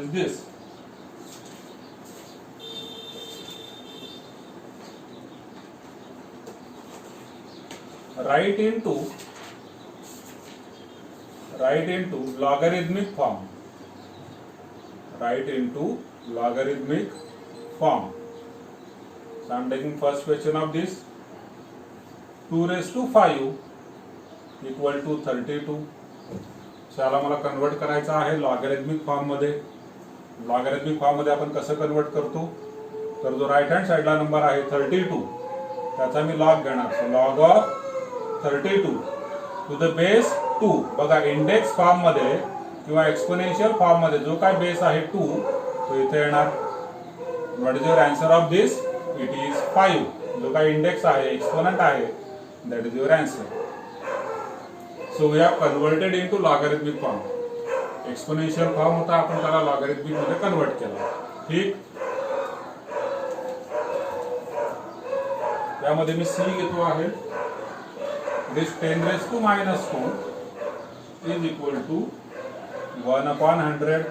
is this. Write into logarithmic form. Write into logarithmic form. So I am taking first question of this. 2 raised to 5 equal to 32. So याला मला convert करायचं आहे logarithmic form मध्ये. Logarithmic form मध्ये आपण कसं convert करतो, तर जो राईट हँड साइडला नंबर आहे 32 त्याचा मी लॉग घेणार. So log of 32 to the base 2. बघा इंडेक्स फॉर्म मध्ये किंवा एक्सपोनेन्शियल फॉर्म मध्ये जो काय बेस आहे 2 तो इथे येणार. What is your answer of this? It is 5. जो काय इंडेक्स आहे, एक्सपोनेंट आहे, that is your answer. So we have converted into logarithmic form. Exponential form होता, आपण त्याला logarithmic मध्ये कन्वर्ट केला. ठीक. त्यामध्ये मी c घेतो आहे. This 10 raised to minus 2 is equal to 1 upon 100.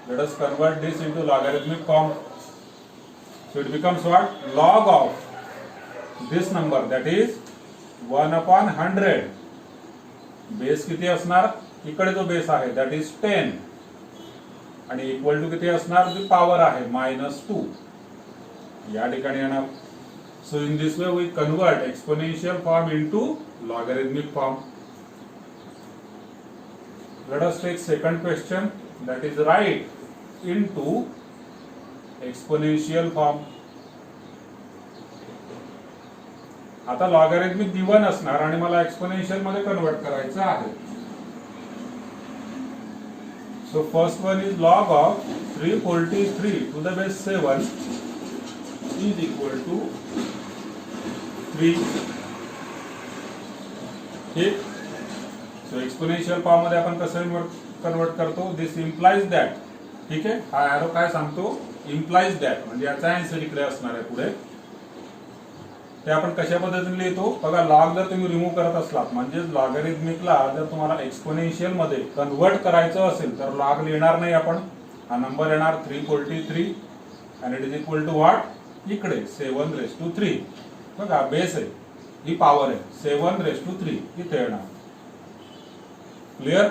Let us convert this into logarithmic form. So it becomes what? Log of this number, that is 1 upon 100. Base किती असणार? इकडे जो बेस आहे that is 10 आणि equal to किती असणार? जी power आहे -2 या ठिकाणी येणार. So in this way we convert exponential form into logarithmic form. Let us take second question, that is write into exponential form. आता लॉगॅरिथमिक गिवन असणार आणि मला एक्सपोनेन्शियल मध्ये कन्वर्ट करायचं आहे. So first one is log of 343 to the base 7 is equal to 3. ठीक. So exponential form मध्ये आपण कसं कन्वर्ट करतो? दिस इम्प्लाइज दॅट. ठीक आहे. हा एरो काय सांगतो? इम्प्लाइज दॅट, म्हणजे याचा आन्सर इकडे असणार आहे पुढे. ते आपण कशा पद्धतीने लिहितो बघा. लॉग जर तुम्ही रिमूव्ह करत असलात, म्हणजे लॉगॅरिथमिकला जर तुम्हाला एक्सपोनेन्शियल मध्ये कन्वर्ट करायचं असेल तर लॉग लिहिणार नाही आपण. हा नंबर येणार 343 आणि it is equal to what? इकडे 7 raised to 3. बघा बेस आहे, ही पॉवर आहे, 7 raised to 3 इथे येणार. Clear?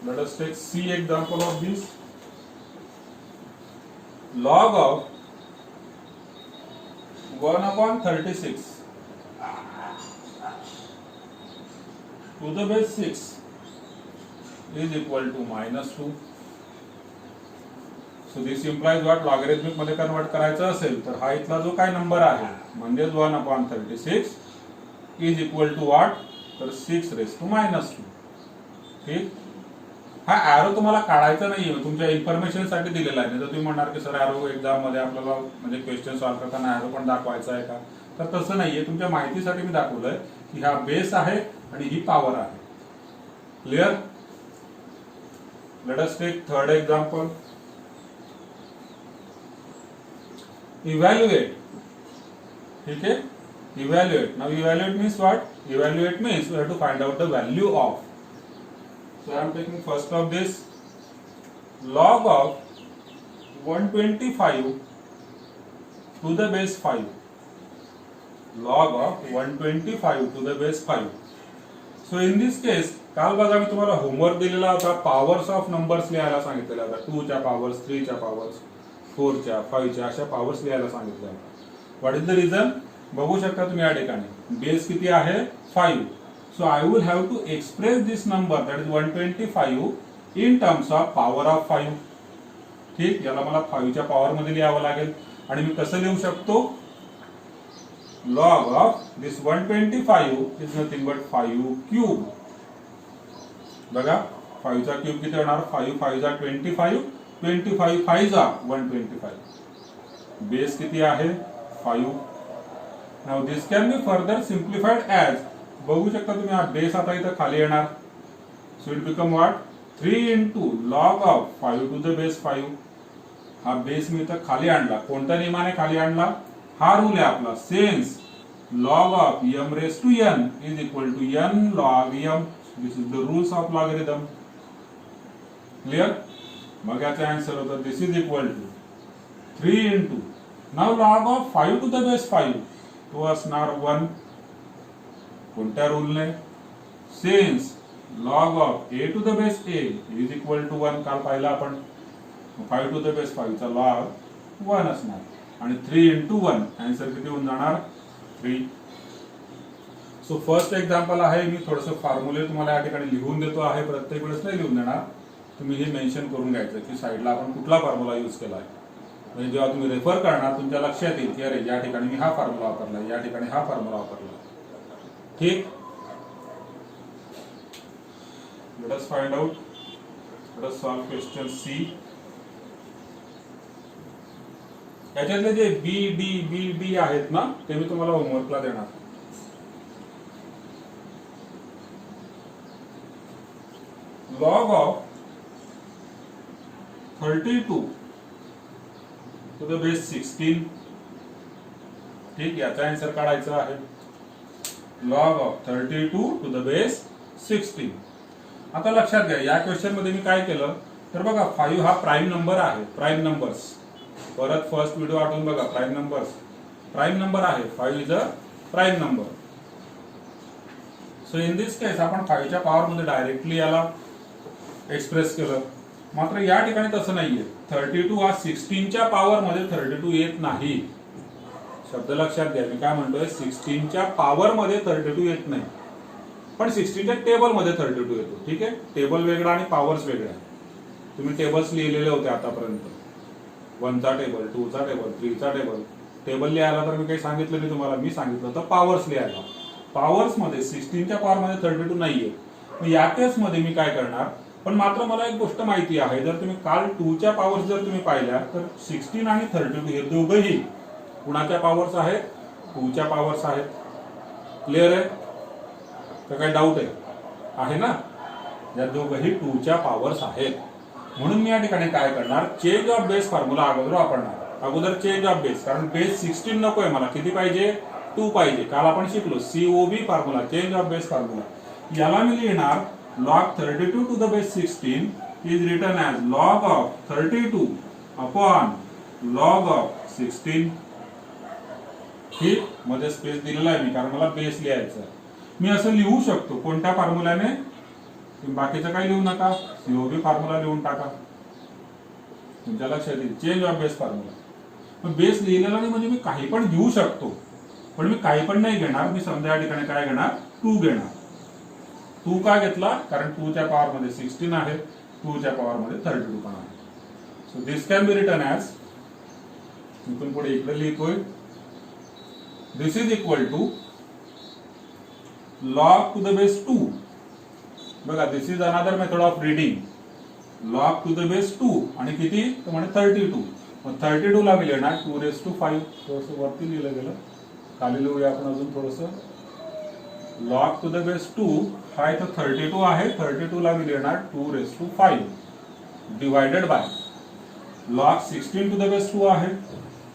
Let us take C example of this. Log of 1 upon 36 to the base 6 is equal to -2. So this implies what? Logarithmic मध्ये convert करायचं असेल तर हा इथला जो काय नंबर आहे म्हणजे 1 upon 36 is equal to what? तर 6 raised to -2. ठीक. हा एरो तुम्हाला काढायचा नाहीये, तुमच्या इन्फॉर्मेशन साठी दिलेला आहे. जर तुम्ही म्हणणार की सर एरो एक्झाम मध्ये आपल्याला म्हणजे क्वेश्चन सॉल्व्ह करताना एरो पण दाखवायचा आहे का, तर तसं नाहीये. तुमच्या माहितीसाठी मी दाखवलंय की हा बेस आहे आणि ही पॉवर आहे. Clear? Let us take third example. Evaluate. ठीक आहे. Evaluate. Now evaluate means what? Evaluate means we have to find out the value of. So I am taking first of this log of 125 to the base 5. Log of 125 to the base 5. So in this case, काल बघा मी तुम्हाला homework दिलेला होता, powers of numbers लिहायला सांगितलेला होता. 2 च्या powers, 3 च्या पॉवर्स, 4 च्या, 5 च्या अशा पॉवर्स लिहायला सांगितल्या होत्या. What is the reason? बघू शकता तुम्ही या ठिकाणी बेस किती आहे? 5. So I will have to express this number, that is 125 in terms of power of 5. ठीक. याला मला 5 च्या पॉवर मध्ये लिहावं लागेल आणि मी कसं लिहू शकतो? log of this 125 is nothing but 5 cube. बघा 5 चा क्यूब किती होणार? 5 5 जा 25, 25 5 जा 125. बेस किती आहे? 5. Now this can be further simplified as, बघू शकता तुम्ही हा बेस आता इथं खाली येणार. So it become what? 3 into log of 5 to the base 5. हा बेस मी इथं खाली आणला. कोणत्या नियमाने खाली आणला? हा रूल आहे आपला, sense log of m raised to n is equal to n log m. This is the rules of logarithm. Clear? मग याचा आन्सर होतं this is equal to 3 into now log of 5 to the base 5 तो असणार 1. कोणत्या रूलने? Since log of a to the base a is equal to 1 काल पाहिला आपण. 5 टू द बेस 5 चा लॉग 1 असणार आणि 3 इंटू 1 आन्सर किती होऊन जाणार? 3. सो फर्स्ट एक्झाम्पल आहे. मी थोडंसं फॉर्म्युले तुम्हाला या ठिकाणी लिहून देतो आहे. प्रत्येक वेळेस नाही लिहून देणार. तुम्ही हे मेन्शन करून घ्यायचं की साईडला आपण कुठला फॉर्म्युला यूज केला आहे. म्हणजे जेव्हा तुम्ही रेफर करणार तुमच्या लक्षात येईल की अरे या ठिकाणी मी हा फॉर्म्युला वापरला, या ठिकाणी हा फॉर्म्युला वापरला. ठीक? Let us find out. Let us solve question C. याच्यातले जे बी डी आहेत ना ते मी तुम्हाला होमवर्कला देणार. Log of 32 to the base 16. ठीक, याचा आन्सर काढायचा आहे. Log of 32 to the base 16. आता लक्षात घ्या या क्वेश्चन मध्ये मी काय केलं तर बघा 5 हा प्राइम नंबर आहे. प्राइम नंबर्स परत फर्स्ट व्हिडिओ आठवून बघा. प्राइम नंबर्स प्राइम नंबर आहे. 5 is a prime number. So in this case आपण 5 च्या पॉवर मध्ये डायरेक्टली याला एक्सप्रेस केलं. मात्र या ठिकाणी तसं नाहीये. 32 हा 16 च्या पॉवर मध्ये 32 येत नाही. शब्द लक्षात घ्या. मी काय म्हणतोय 16 च्या पॉवर मध्ये 32 येत नाही पण 16 च्या टेबल मध्ये 32 येतो. ठीक आहे. टेबल वेगळा आणि पॉवर्स वेगळ्या. तुम्ही टेबल्स लिहिलेले होते आतापर्यंत. 1 चा टेबल, 2 चा टेबल, 3 चा टेबल. टेबल लिहायला तर मी काही सांगितलं नाही तुम्हाला. मी सांगितलं तर पॉवर्स लिहायला. पॉवर्स मध्ये 16 च्या पॉवर मध्ये 32 नाहीये. मग या केस मध्ये मी काय करणार पण मात्र मला एक गोष्ट माहिती आहे. जर तुम्ही काल 2 च्या पॉवर्स जर तुम्ही पाहिल्या तर 16 आणि 32 हे दोघंही कुणाच्या पॉवर्स आहेत? 2 च्या पॉवर्स आहेत. क्लिअर आहे? तर काही डाऊट आहे ना? या दोघंही 2 च्या पॉवर्स आहेत. म्हणून मी या ठिकाणी काय करणार चेंज ऑफ बेस फॉर्म्युला अगोदर वापरणार. अगोदर चेंज ऑफ बेस, कारण बेस 16 नकोय मला. किती पाहिजे? 2 पाहिजे. काल आपण शिकलो COB formula, change of base formula. याला मी लिहिणार log 32 to the base 16 is written as log of 32 upon log of 16. ठीक, मध्ये स्पेस दिलेला आहे मी कारण मला बेस लिहायचा. मी असं लिहू शकतो कोणत्या फॉर्म्युल्याने? बाकीचं काही लिहू नका. COB फॉर्म्युला लिहून टाका. तुमच्या लक्षात येईल. Change of base formula. मग बेस लिहिलेला नाही म्हणजे मी काही पण घेऊ शकतो पण मी काही पण नाही घेणार. मी समजा या ठिकाणी काय घेणार? 2 घेणार. 2 का घेतला? कारण 2 च्या पॉवर मध्ये 16 आहे, 2 च्या पॉवर मध्ये 32 पण आहे. So this can be written as, इथून पुढे इकडे लिहितोय, this is equal to log to the base 2. बघा this is another method of reading. Log to the base 2 आणि किती? तर म्हणे 32. मग 32 ला मी लिहिणार 2⁵. थोडंसं वरती लिहिलं गेलं, खाली लिहूया आपण अजून थोडंसं. लॉग टू द बेस 2 हा इथं 32 आहे. 32 ला मी लिहिणार 2⁵ divided by log 16 to the base 2 आहे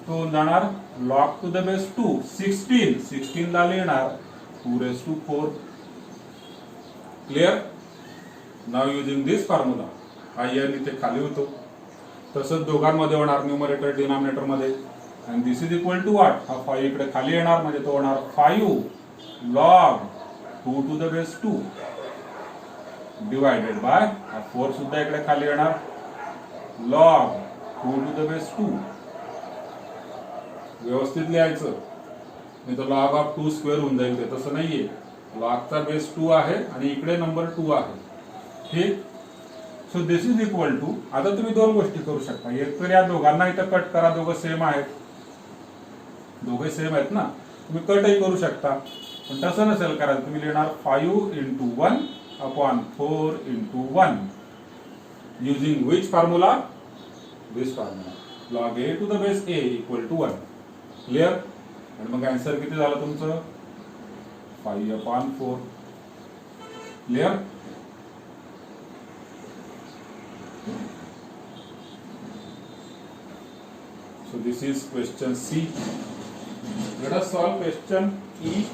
तो जाणार लॉग टू द बेस 2 16 ला लिहिणार 2⁴. क्लिअर? नाव युजिंग दिस फॉर्म्युला. हा n इथे खाली होतो. तसंच दोघांमध्ये होणार न्यूमरेटर डिनॉमिनेटर मध्ये. आणि दिस इज इक्वल टू व्हॉट? हा 5 इकडे खाली येणार म्हणजे तो होणार 5 log 2 to the base 2 divided by 4 सुद्धा इकडे खाली येणार log 2 to the base 2. व्यवस्थित लिहायचं नाही तर log of 2 स्क्वेअर होऊन जाईल. ते तसं नाहीये. log चा बेस 2 आहे आणि इकडे नंबर 2 आहे. ठीक. So this is equal to, आता तुम्ही दोन गोष्टी करू शकता. एक तर या दोघांना इथं कट करा. दोघं सेम आहेत. दोघे सेम आहेत ना. तुम्ही कटही करू शकता पण तसं नसेल करायचं. तुम्ही लिहिणार 5 into 1 upon 4 into 1 using which formula? This formula. log a to the base a equal to 1. Clear? आणि मग आन्सर किती झालं तुमचं? 5/4. Clear? So this is question C. Let us solve question E.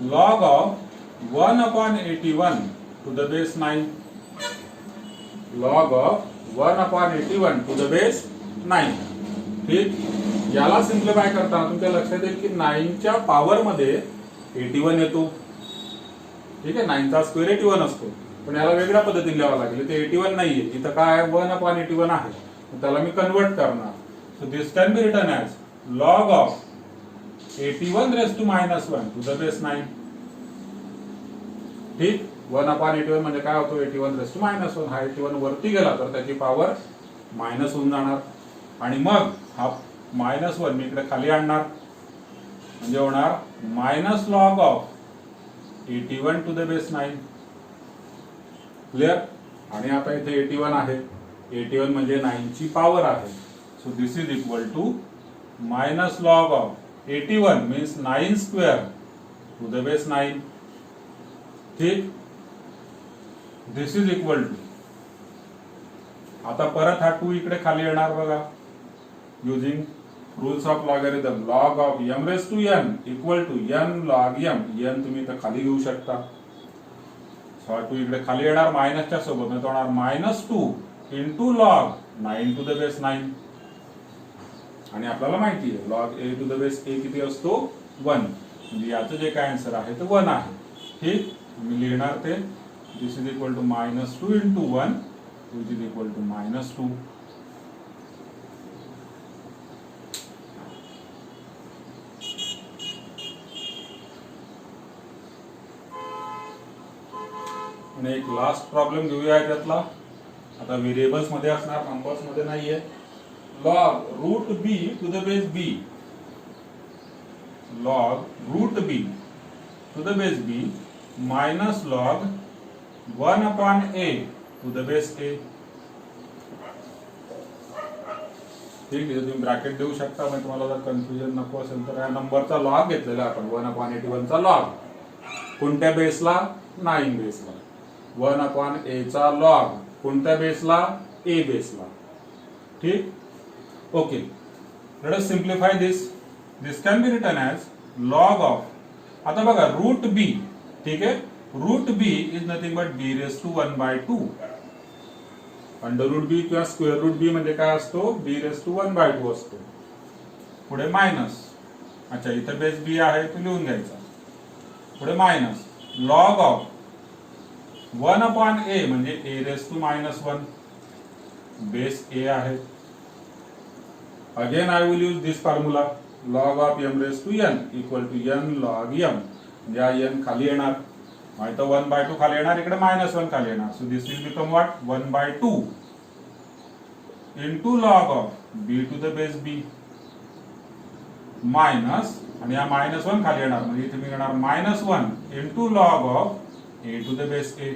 log of 1 upon 81 to the base 9. log of 1 upon 81 to the base 9. ठीक, याला simplify करताना तुमच्या लक्षात येईल की 9 च्या पॉवर मध्ये 81 येतो. ठीक आहे, 9 चा स्क्वेअर 81 असतो, पण याला वेगळ्या पद्धतीने लिहावं लागेल. ते 81 नाहीये, इथं काय 1 upon 81 आहे, त्याला मी कन्वर्ट करणार. So this can be written as log of 81 raised to minus 1 to the base 9. ठीक, 1 upon 81 म्हणजे काय होतो, 81 raised to minus 1. हा 81 वरती गेला तर त्याची पॉवर मायनस होऊन जाणार, आणि मग हा -1 मी इकडे खाली आणणार, म्हणजे होणार minus log of 81 to the base 9. Clear. आणि आता इथे 81 आहे, 81 म्हणजे 9 ची पॉवर आहे. So this is equal to minus log of 81 means 9 square to the base 9. ठीक, दिस इज इक्वल टू, आता परत हा 2 इकडे खाली येणार बघा, using rules of logarithm. Log of m raise to n equal to n log m. n तुम्ही इथं खाली घेऊ शकता. सो हा 2 इकडे खाली येणार मायनसच्या सोबत, म्हणजे होणार -2 into log 9 to the base 9. आणि आपल्याला माहिती आहे log a to the base a किती असतो, 1. म्हणजे याचं जे काय आन्सर आहे ते 1 आहे. ठीक, मी लिहिणार ते this is equal to -2 into 1 which is equal to -2. आणि एक लास्ट प्रॉब्लेम घेऊया त्यातला. आता व्हेरिएबल्स मध्ये असणार, नंबर्स मध्ये नाहीये. Log root b to the base b, log root b to the base b minus log 1 upon a to the base a. ठीक, इथे तुम्ही ब्रॅकेट देऊ शकता, म्हणजे तुम्हाला जर कन्फ्युजन नको असेल तर. या नंबरचा लॉग घेतलेला आपण 1 अपॉन 81 चा लॉग, कोणत्या बेसला, 9 बेसला. 1 अपॉन ए चा लॉग कोणत्या बेसला, ए बेसला. ठीक, okay. Let us simplify this. This can be written as log of, आता बघा रूट बी. ठीक आहे, root b is nothing but b raise to 1/2. Under root b किंवा स्क्वेअर रूट बी म्हणजे काय असतो, बी रेज टू 1/2 असतो. पुढे मायनस, अच्छा इथं बेस बी आहे तो लिहून घ्यायचा, पुढे minus log of 1 upon A म्हणजे A raise to -1, base A आहे. Again I will use this formula, log of m raise to n equal to n log m. म्हणजे हा n खाली येणार, माहिती 1/2 खाली येणार, इकडे -1 खाली येणार. So this will become what, 1/2 into log of b to the base b minus, आणि हा -1 खाली येणार, म्हणजे इथे मी घेणार -1 into log of a to the base a.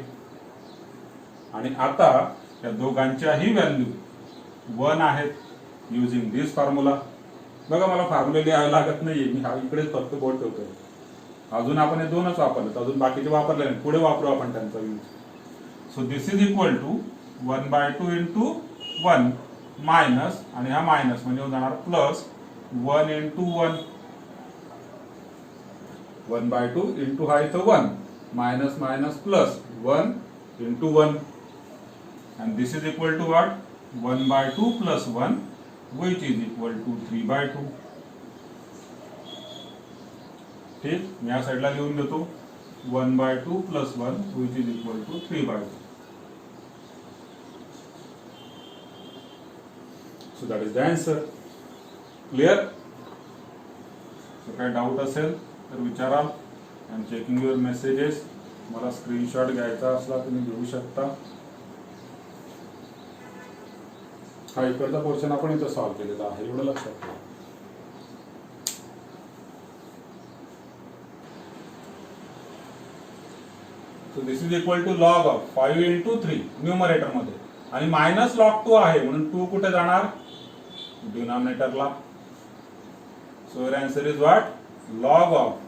आणि आता या दोघांच्याही व्हॅल्यू 1 आहेत युजिंग दिस फॉर्म्युला. बघा मला फॉर्म्युला लिहायला लागत नाहीये, मी हा इकडेच फक्त बोर्ड ठेवतोय. अजून आपण हे 2च वापरलेत, अजून बाकीचे वापरले नाही, पुढे वापरू आपण त्यांचा use. So this is equal to 1/2 into 1 minus, आणि हा मायनस म्हणजे जाणार प्लस 1 इंटू 1. 1/2 इंटू हा इथं 1 minus minus plus 1 into 1. and this is equal to what, 1/2 plus 1 which is equal to 3/2. ठीक, मी या साइडला लिहून देतो 1/2 plus 1 which is equal to 3/2. So that is the answer. Clear? So काही डाऊट असेल तर विचारा. I am checking your messages. मला स्क्रीनशॉट घ्यायचा असला तुम्ही घेऊ शकता. हा इकडचा पोर्शन आपण इथं सॉल्व्ह केलेला आहे, एवढं लक्षात ठेवा. So this is equal to log of 5 into 3 numerator मध्ये, आणि मायनस लॉग 2 आहे म्हणून 2 कुठे जाणार, डिनॉमिनेटरला. So your answer is what, log of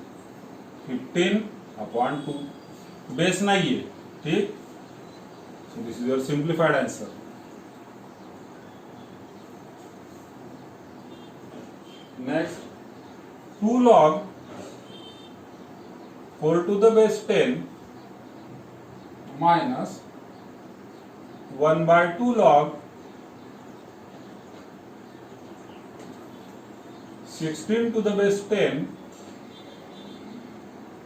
15/2. Base नाहीये. ठीक, so this is your simplified answer. Next 2 log 4 to the base 10 minus 1 by 2 log 16 to the base 10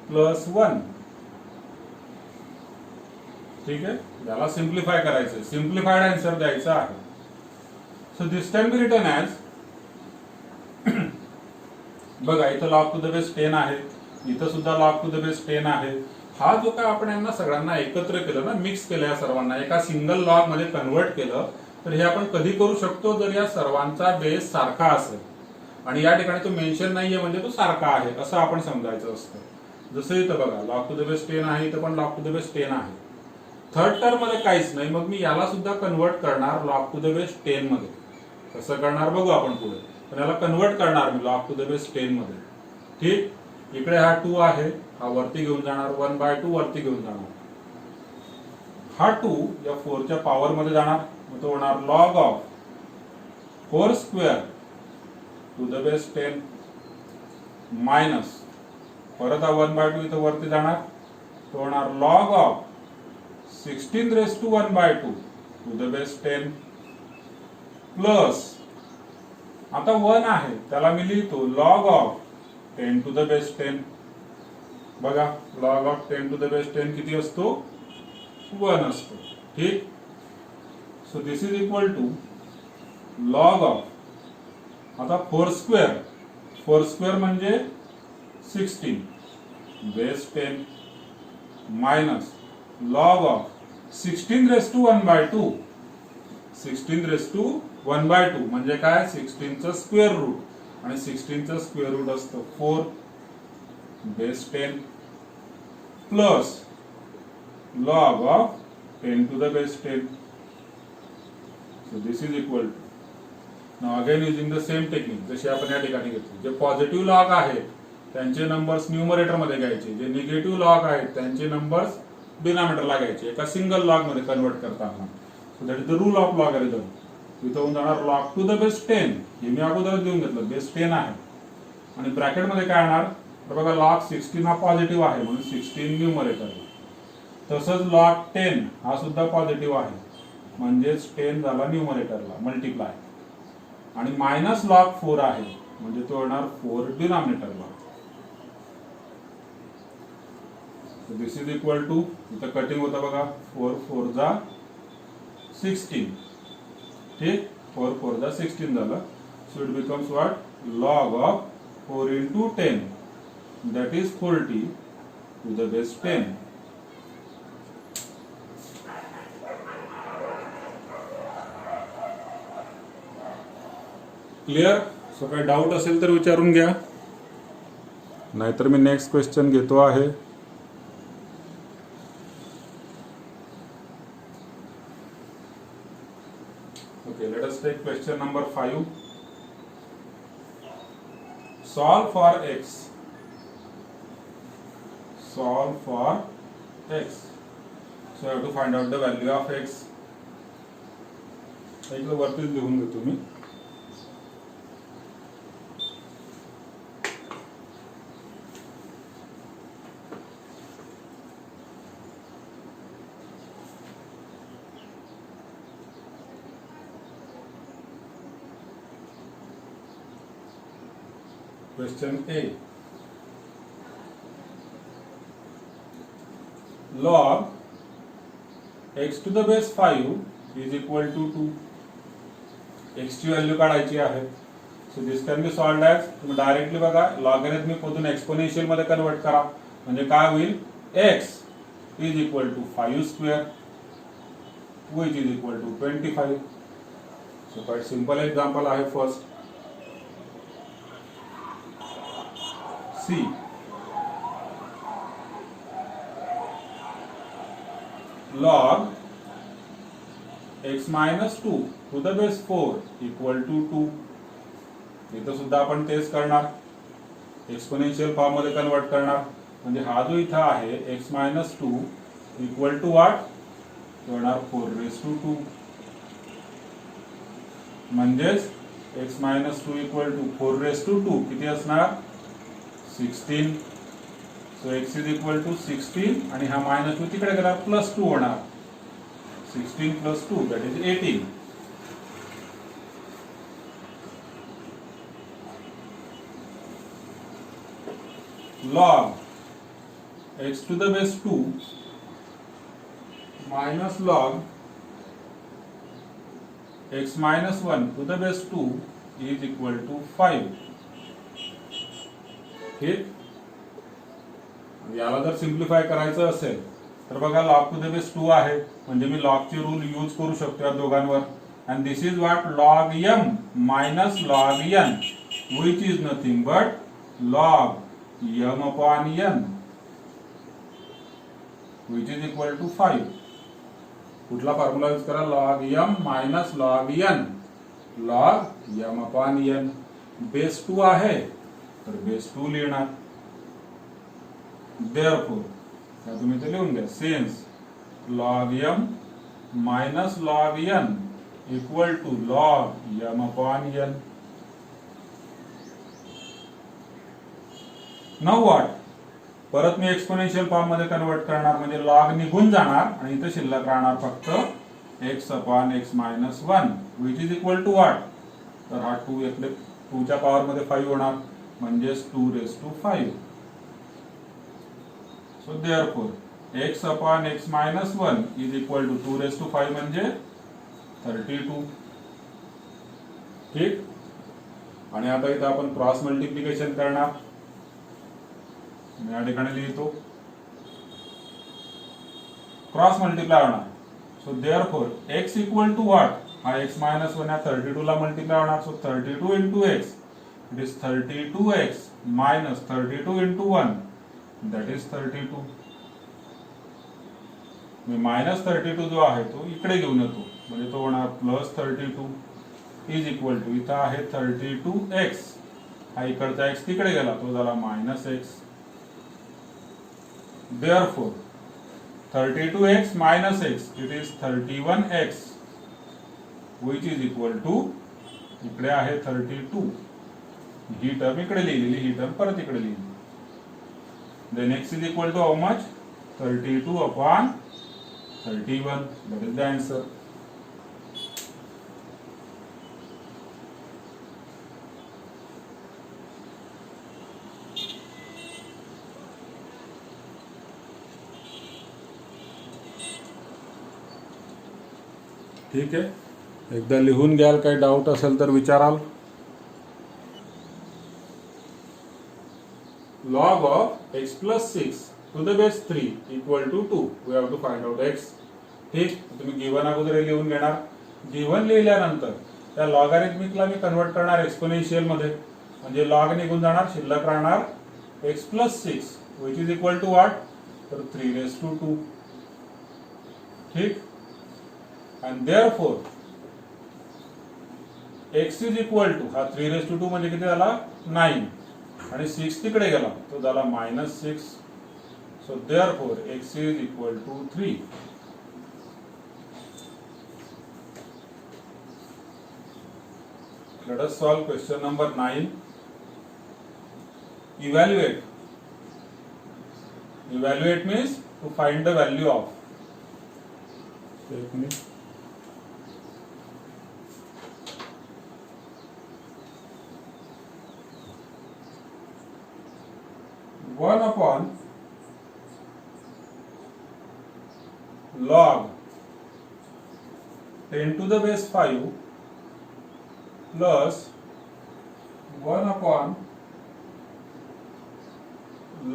plus 1. ठीक आहे, याला सिम्प्लिफाय करायचं, सिम्प्लिफाइड आन्सर द्यायचा आहे. So this can be written as, बघा इथं लॉग टू द बेस 10 आहे, इथं सुद्धा लॉग टू द बेस 10 आहे. हा जो काय आपण यांना सगळ्यांना एकत्र केलं ना, मिक्स केलं या सर्वांना एका सिंगल लॉग मध्ये कन्वर्ट केलं, तर हे आपण कधी करू शकतो जर या सर्वांचा बेस सारखा असेल आणि या ठिकाणी तो मेन्शन नाहीये म्हणजे तो सारखा आहे असं आपण समजायचं असतं. जसं इथं बघा लॉग टू द बेस 10 आहे, इथं पण लॉग टू द बेस 10 आहे. थर्ड टर्म मध्ये काहीच नाही, मग मी याला सुद्धा कन्वर्ट करणार लॉग टू द बेस 10 मध्ये. कसं करणार बघू आपण पुढे, पण याला कन्वर्ट करणार मी लॉग टू द बेस 10 मध्ये. ठीक, इकडे हा 2 आहे, हा वरती घेऊन जाणार, 1/2 वरती घेऊन जाणार. हा 2 या 4 च्या पॉवर मध्ये जाणार, मग तो होणार log of 4 square to the base 10 minus परत हा 1/2 इथं वरती जाणार, तो होणार log of 16 raise to 1/2 to the base 10 plus आता 1 आहे त्याला मी लिहितो log of 10 to the base 10. बघा log of 10 to the base 10 किती असतो, 1 असतो. ठीक, so this is equal to log of आता 4 स्क्वेअर म्हणजे 16 base 10 minus log of 16 raise to 1/2. 16 raise to 1/2 म्हणजे काय, 16 चं स्क्वेअर रूट आणि 16 चं स्क्वेअर रूट असतं 4 base 10 plus log of 10 to the base 10. So this is equal to, now again using the same technique जशी आपण या ठिकाणी घेतली, जे पॉझिटिव्ह लॉग आहेत त्यांचे नंबर्स न्यूमरेटर मध्ये घ्यायचे, जे निगेटिव्ह लॉग आहेत त्यांचे नंबर्स डिनॉमिनेटरला घ्यायचे एका सिंगल लॉग मध्ये कन्वर्ट करताना. So that is the rule of logarithm. इथं होऊन जाणार लॉग टू द बेस 10, हे मी अगोदरच देऊन घेतलं, बेस 10 आहे आणि ब्रॅकेट मध्ये काय येणार, तर बघा लॉग 16 हा पॉझिटिव्ह आहे म्हणून 16 न्यूमरेटर. तसंच लॉग 10 हा सुद्धा पॉझिटिव्ह आहे म्हणजेच 10 झाला न्यूमरेटरला मल्टिप्लाय आणि मायनस लॉग 4 आहे म्हणजे तो होणार 4 डिनॉमिनेटरला. दिस इज इक्वल टू, इथं कटिंग होतं बघा, 4 4 जा 16. ठीक, 4 4 जा 16 झालं. So it becomes what, log of 4 into 10 that is 40 to the base 10. Clear? So काही डाऊट असेल तर विचारून घ्या, नाहीतर मी नेक्स्ट क्वेश्चन घेतो आहे. Okay, let us take question number 5. Solve for x. Solve for x. So you have to find out the value of x. एक वरतीच लिहून घेतो मी. Question A. Log x to the base 5 is equal to 2. x ची value काढायची आहे. So this can B solved as, तुम्ही directly बघा logarithmic मधून एक्सपोनेन्शियल मध्ये कन्वर्ट करा म्हणजे काय होईल, x is equal to 5 square which is equal to 25. So quite simple example आहे first. C. Log x minus 2 to the base 4 equal to 2. इथं सुद्धा आपण तेच करणार, एक्सपोनेन्शियल फॉर्म मध्ये कन्वर्ट करणार म्हणजे हा जो इथं आहे x minus 2 equal to what, होणार 4 raised to 2 म्हणजेच x minus 2 equal to 4 raised to 2 किती असणार, 16. So x is equal to 16 आणि हा -2 तिकडे गेला +2 होणार. 16 + 2 that is 18. log x to the base 2 minus log x minus 1 to the base 2 is equal to 5. ठीक. याला जर सिम्प्लिफाय करायचं असेल तर बघा log to the base 2 आहे म्हणजे मी log चे रूल यूज करू शकतो या दोघांवर. and this is what log m minus log n which is nothing but log m upon n which is equal to 5. कुठला फॉर्म्युला यूज करा? log m minus log n. log m upon n. Base 2 आहे तर base 2 लिहिणार. therefore तुम्ही ते लिहून घ्या. since log m minus log n equal to log m upon n. Now what? परत मी एक्सपोनेन्शियल फॉर्म मध्ये कन्वर्ट करणार म्हणजे log निघून जाणार आणि इथे शिल्लक राहणार फक्त x upon x minus 1 which is equal to what? तर हा 2 इकडे 2 च्या पॉवर मध्ये 5 होणार म्हणजे 2 raised to 5. So therefore x upon x minus 1 is equal to 2 raised to 5 म्हणजे 32. ठीक. आणि आता इथे आपण क्रॉस मल्टिप्लिकेशन करणार. मी या ठिकाणी लिहितो क्रॉस मल्टिप्लाय होणार. So therefore x equal to what? हा x मायनस 1 या 32 ला मल्टिप्लाय होणार. So 32 into x it is 32x minus 32 into 1 that is 32. मी मायनस 32 जो आहे तो इकडे घेऊन येतो म्हणजे तो होणार प्लस 32 इज इक्वल टू इथं आहे 32x. हा इकडचा x तिकडे गेला तो झाला -x. Therefore, 32x minus x, it is 31x, which is equal to, इकडे आहे 32. ही टर्म इकडे लिहिलेली, ही टर्म परत इकडे लिहिली. Then x is equal to how much? 32 upon 31. That is the answer. ठीक आहे. एकदा लिहून घ्याल. काही डाऊट असेल तर विचाराल. log of x plus 6 to the base 3 equal to 2. We have to find out x. ठीक. तुम्ही गिवन अगोदर लिहून घेणार. गिवन लिहिल्यानंतर त्या लॉगॅरिथमिकला मी कन्वर्ट करणार एक्सपोनेन्शियल मध्ये म्हणजे log निघून जाणार शिल्लक राहणार x plus 6 which is equal to what? तर 3 raised to 2. ठीक. and therefore x is equal to हा 3 raised to 2 म्हणजे किती झाला 9 आणि 6 तिकडे गेला तो झाला -6. so therefore x is equal to 3. let us solve question number 9. evaluate means to find the value of. एक minute. 1 upon log 10 to the base 5 plus 1 upon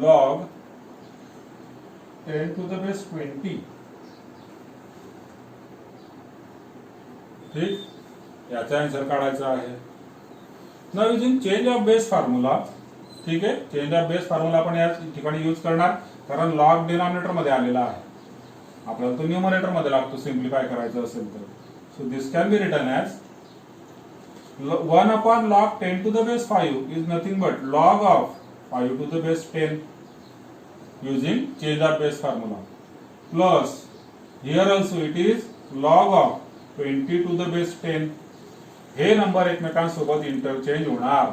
log 10 to the base 20. ठीक. याचा आन्सर काढायचा आहे. Now using change of base formula. ठीक आहे. Change of base formula आपण या ठिकाणी यूज करणार कारण लॉग डिनॉमिनेटर मध्ये आलेला आहे. आपल्याला तो न्यूमरेटर मध्ये लागतो सिम्प्लिफाय करायचं असेल तर. So this can be written as 1 upon log 10 to the base 5 is nothing but log of 5 to the base 10 using change of base formula plus here also it is log of 20 to the base 10. हे number एकमेकांसोबत interchange होणार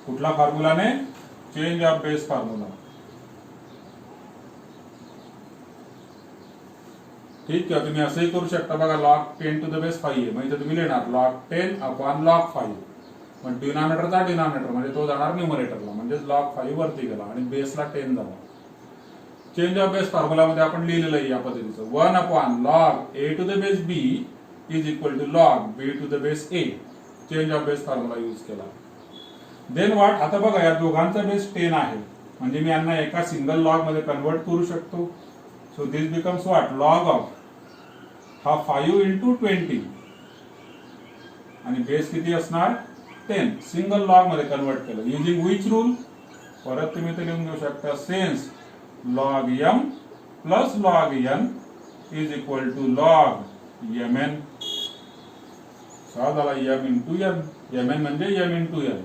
कुठला फॉर्म्युलाने? Change of base formula. ठीक, किंवा तुम्ही असंही करू शकता बघा, log 10 to the base 5 आहे, म्हणजे तुम्ही लिहिणार log 10 upon log 5, पण डिनॉमिनेटरचा डिनॉमिनेटर म्हणजे तो जाणार न्यूमरेटरला, म्हणजे log 5 वरती गेला आणि बेसला 10 झाला. चेंज ऑफ बेस फॉर्म्युलामध्ये आपण लिहिलेलं आहे या पद्धतीचं, 1 upon log a to the base b is equal to log b to the base a. Change of base formula use केला. देन व्हॉट, आता बघा या दोघांचा बेस 10 आहे, म्हणजे मी यांना एका सिंगल लॉग मध्ये कन्वर्ट करू शकतो. So this becomes what, log of हा 5 into 20 आणि बेस किती असणार 10, सिंगल लॉग मध्ये कन्वर्ट केलं. युजिंग विच रूल, परत तुम्ही इथे लिहून घेऊ शकता, since log m plus log n is equal to log mn. झाला m into n, mn म्हणजे m into n,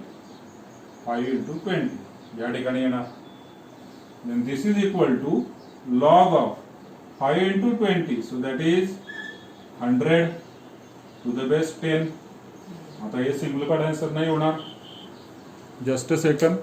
5 into 20 या ठिकाणी येणार. then this is equal to log of 5 into 20, so that is 100 to the base 10. आता हे simple answer नाही होणार, just a second.